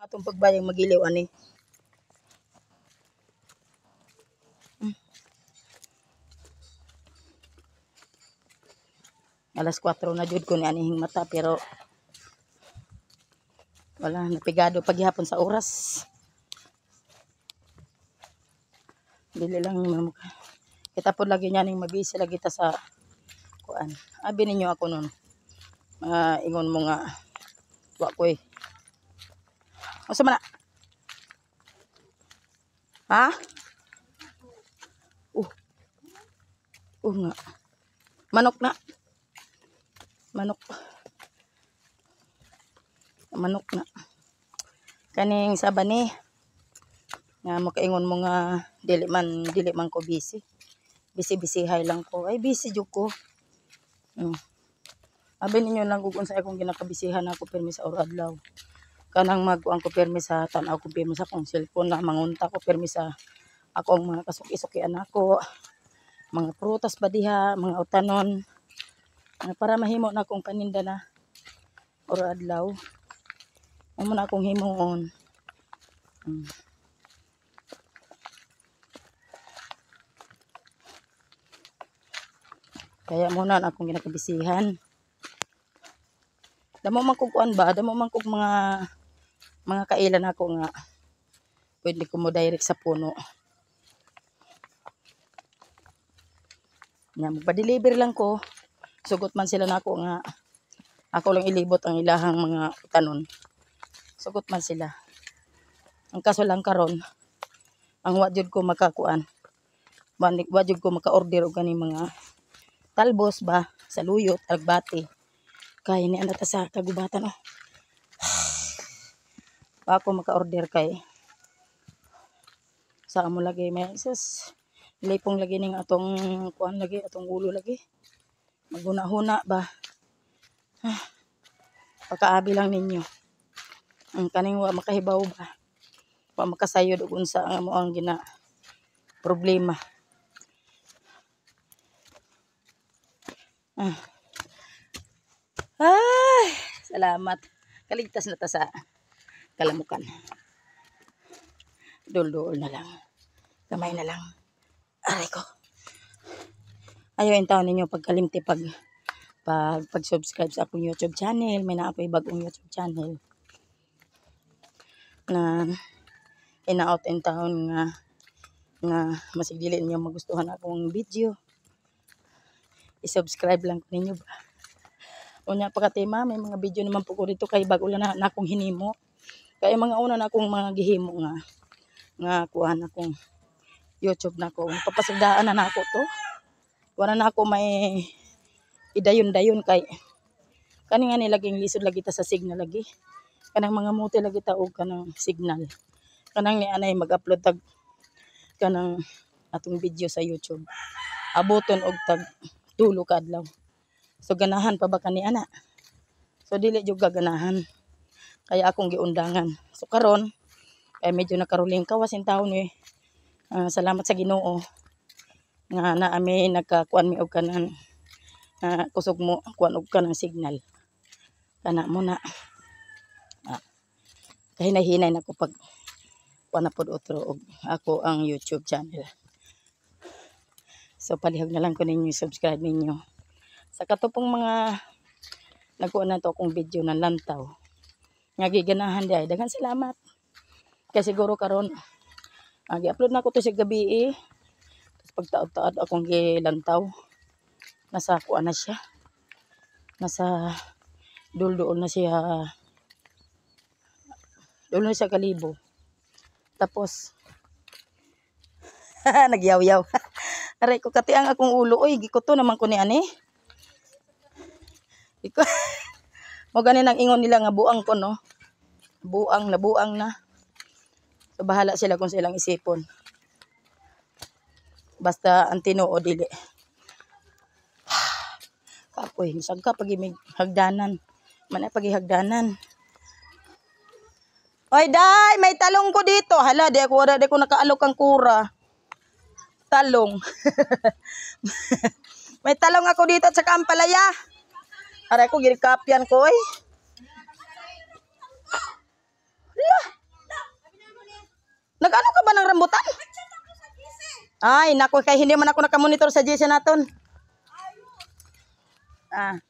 atong pagbayang magiliw ani. Alas 4 na jud ko ni anihing mata pero wala napigado paghihapon sa oras. Dili lang kita po lagi niya ning mabisi lagi ta sa kuan. Abi ninyo ako nun. Ingon mo nga wa ko eh. Asa man na? Ha? Nga. Manok na. Manok na. Kaning sabani nga makaingon mo nga dili man ko busy. Busy lang ko. Ay busy jud ko. Abi ninyo lang kung sa akong ginakabisihan ako permi sa adlaw. Kanang magkuan ko permi sa tan-aw ko permi sa akong cellphone na mangunta ko permi sa akong mga kasuki-sukian ako. Mga prutas ba diha, mga utanon. Para mahimo na akong paninda na adlaw. Amo na akong himuon. Kaya muna na akong ginakabisihan. Damo man kog kuan ba, damo man kog mga kailan ako nga pwede ko mo direct sa puno. Nya magpa-deliver lang ko. Sugot man sila nako nga ako lang ilibot ang ilahang mga tanon. Sugot man sila. Ang kaso lang karon ang wa jud ko makakuan. Wa jud ko maka-order og ganing mga talbos ba sa luyot, agbati. Kay ni ana ta sa kagubatan ako maka-order kay sa amo lagi may sus lipong lagi ning atong kuan lagi atong ulo lagi. Maguna-huna ba. Pakaabi lang ninyo. Ang kaning wa makahibaw ba. Wa makasayod og unsa ang amo ang gina problema. Ay, salamat. Kaligtas na ta sa kalamukan. Dul-dul na lang. Kamay na lang. Aray ko. Ayaw taon ninyo pagkalimti pag-subscribe sa akong YouTube channel. May na ako bagong YouTube channel. Na ina-out in town nga masigdili ninyo magustuhan akong video. I-subscribe lang ko ninyo ba. Unya pagkatima may mga video naman po ko dito kay bago lang na akong hinimo. Kaya mga una na akong mga gihimo nga kuan akong YouTube na ko. Papasagdaan na ako to. Wala na ako may idayon-dayon kay kani nga nilaging lisod lagi ta sa signal lagi. Kanang mga muti lagi ta og kanang signal. Kanang ni anay mag-upload tag kanang atong video sa YouTube. Abuton og tag 2 ka adlaw. So ganahan pa ba kani ana? So dili jud ganahan. Kaya akong giundangan. So karon kay medyo nakaruling kawas in taon eh. Salamat sa Ginoo nga naami nagkakuan mi og kanang kusog mo kuan og kanang signal. Kana mo na. Kahinay-hinay na ko pag panapod otro og ako ang YouTube channel. So palihog na lang ko ninyo subscribe ninyo. Sa katupong mga nagkuha na to akong video ng lantaw. Nga giganahan di ay. Daghang salamat. Kaya siguro karon gi-upload na ko to sa gabi eh. Tapos pagtaod-taod akong gilantaw. Nasa kuha na siya. Nasa dul-duol na siya. Dul na siya kalibo. Tapos nagyaw-yaw. Aray ko kati ang akong ulo. Uy, gikuto naman ko ni ani. Iko. Mo ganin ang ingon nila nga buang ko no. Nabuang na. So bahala sila kung silang isipon. Basta ang Tinoo dili. Kapoy, misag ka pag hagdanan. Man ay paghihagdanan. Oy, day, may talong ko dito. Hala, di ko nakaalok ang kura. Talong. May talong ako dito at saka ang palaya. Aray ko, girikapyan ko eh. Ay, naku, kay hindi man ako nakamonitor sa GC naton. Ah.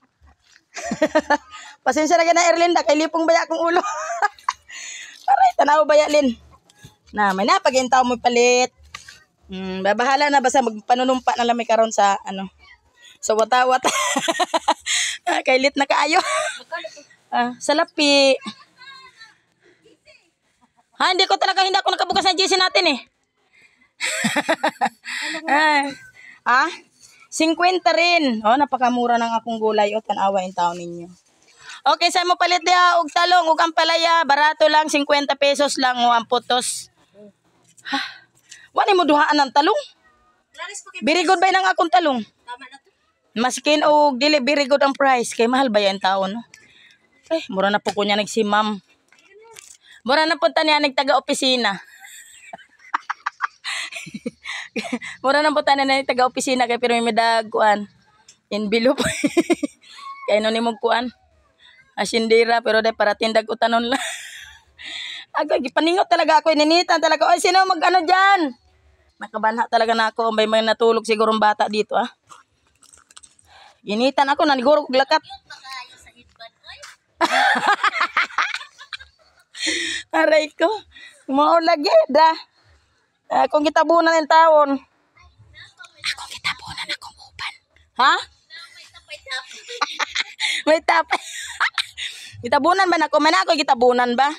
Pasensya na gina Erlinda, kay lipong baya akong ulo. Aray, tanaw baya Lin. Na, may napagintaw mo palit. Babahala na basta magpanunumpa na lang may karon sa ano. Sa watawat. Kay lit na kaayo. Sa lapi. Hindi ako nakabukas ng GC natin eh. 50 rin. Napakamura ng akong gulay. Tanawa yung taon ninyo. Okay, sa mo palit dia og talong ug ampalaya, barato lang 50 pesos lang ang putos. Wala mo duhaan ng talong. Very good ba nang akong talong? Tama na to. Maskin og dili very good ang price kay mahal ba yan taon no? Mura na po ko niya nagsimam. Mura na po niya nagtaga-opisina. Mura na po niya nagtaga-opisina kay pero may medagkuan. Envelope. Kay no ni mo kuan. Asindira pero dai para tindag utanon lang. Agay gipaningot talaga ako ininitan talaga. Oy sino mag-ano diyan? Nakabanha talaga na ako may natulog siguro ng bata dito Initan ako naniguro og lakat. Aray ko. Mao lagi da. Akong gitabunan ng taon. Akong gitabunan akong uban. Ha? May tapay. Gitabunan ba nako? Man ako gitabunan ba?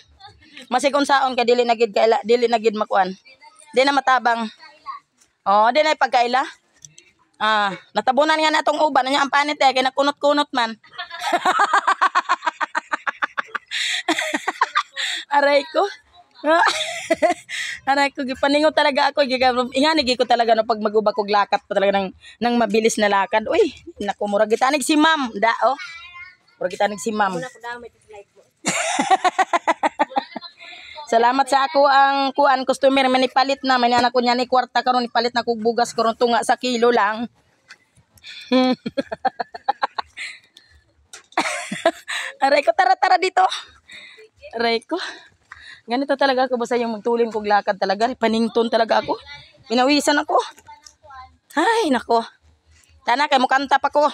Masikon saon ka dili na gid kaila, dili na gid makuan. Di na matabang. Di na pagkaila. Natabunan nga natong uban nya ang panit kay nakunot-kunot man. Aray ko. Aray ko gipaningot talaga ako ingani gi ko talaga no pag magubak og lakat pa talaga nang mabilis na lakad. Uy, naku mura gitanig si ma'am da Mura gitanig si ma'am. Salamat sa ako ang kuan customer man ipalit na man anak ko nya ni kwarta karon ipalit na kog bugas karon tunga sa kilo lang. Aray ko tara dito. Aray ko. Ganito talaga ako basta yung magtulin kog lakad talaga panington talaga ako. Pinawisan ako. Ay nako. Tana kay mo kanta pa ko.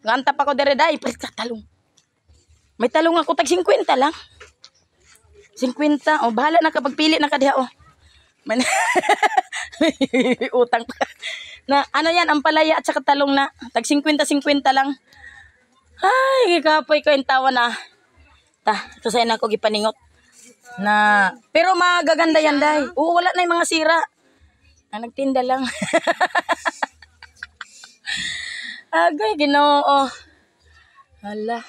Kanta pa ko dire dai palit ka talong. May talong ako tag 50 lang. 50. Bahala na kapag pili na ka diha Man utang pa. Na ano yan, ampalaya at saka talong na tag 50-50 lang. Ay, gikapoy ko yung tawa na. Kasi na ako gipaningot. Na pero magaganda yan dai. Wala na yung mga sira. Nagtinda lang. Agay, Ginoo. Hala.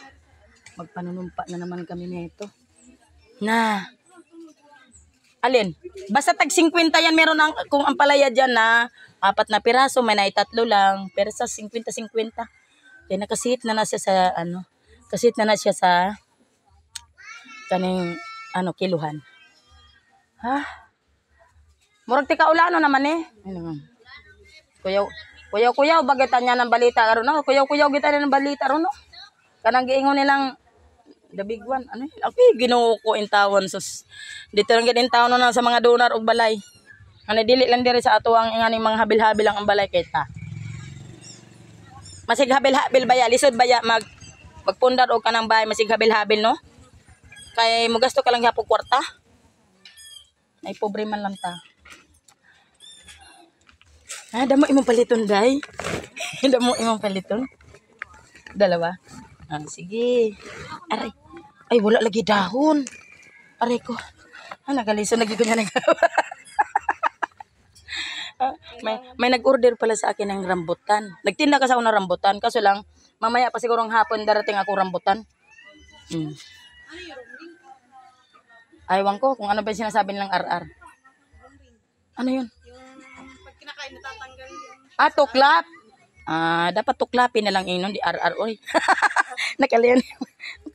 Magpanunumpa na naman kami nito. Alin? Basta tag 50 yan meron kung ampalaya diyan na 4 na piraso, may naitatlo lang. Pero sa 50-50. Kaya nakasit na siya sa kasit na siya sa kaning kiluhan. Murag tika ulano naman eh. Kuyaw bagay niya ng balita karon no. Kuyaw kita ng balita ron no. Kanang giingon nilang the big one. Okay, Ginoo ko intawon sus. Dito lang gid intawon na sa mga donar og balay. Dili lang diri sa ato ang nganing mga habil-habil lang ang balay kita. Masig habil-habil baya, lisod baya magpundar og kanang bahay masig habil-habil no. Kay mo gasto ka lang gyapon kwarta. Ay pobre man lang ta. Damo imong paliton day. Damo imong paliton. Dalawa. Sige. Aray. Ay, wala lagi dahon. Aray ko. Nagaliso lagi ko niya. May nag-order pala sa akin ng rambutan. Nagtinda kasi ako ng rambutan. Kaso lang, mamaya pa sigurong hapon darating ako rambutan. Aywan ko kung ano ba yung sinasabi nilang RR. Ano yun? Yung pag kinakain natatanggal yun. Tuklap. Dapat tuklapin na lang inon di RR oy. Nakalian.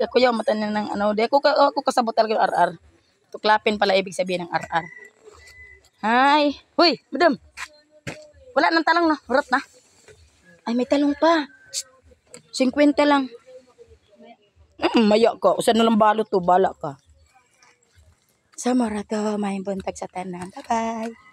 Kuya mata na ng di ako kasabot talaga yung RR. Tuklapin pala ibig sabihin ng RR. Hi. Hoy, madam. Wala nang talong na, urot na. Ay may talong pa. 50 lang. Maya ka, usan na lang balot to, bala ka. Sa marato, may buntag sa tanan. Bye-bye.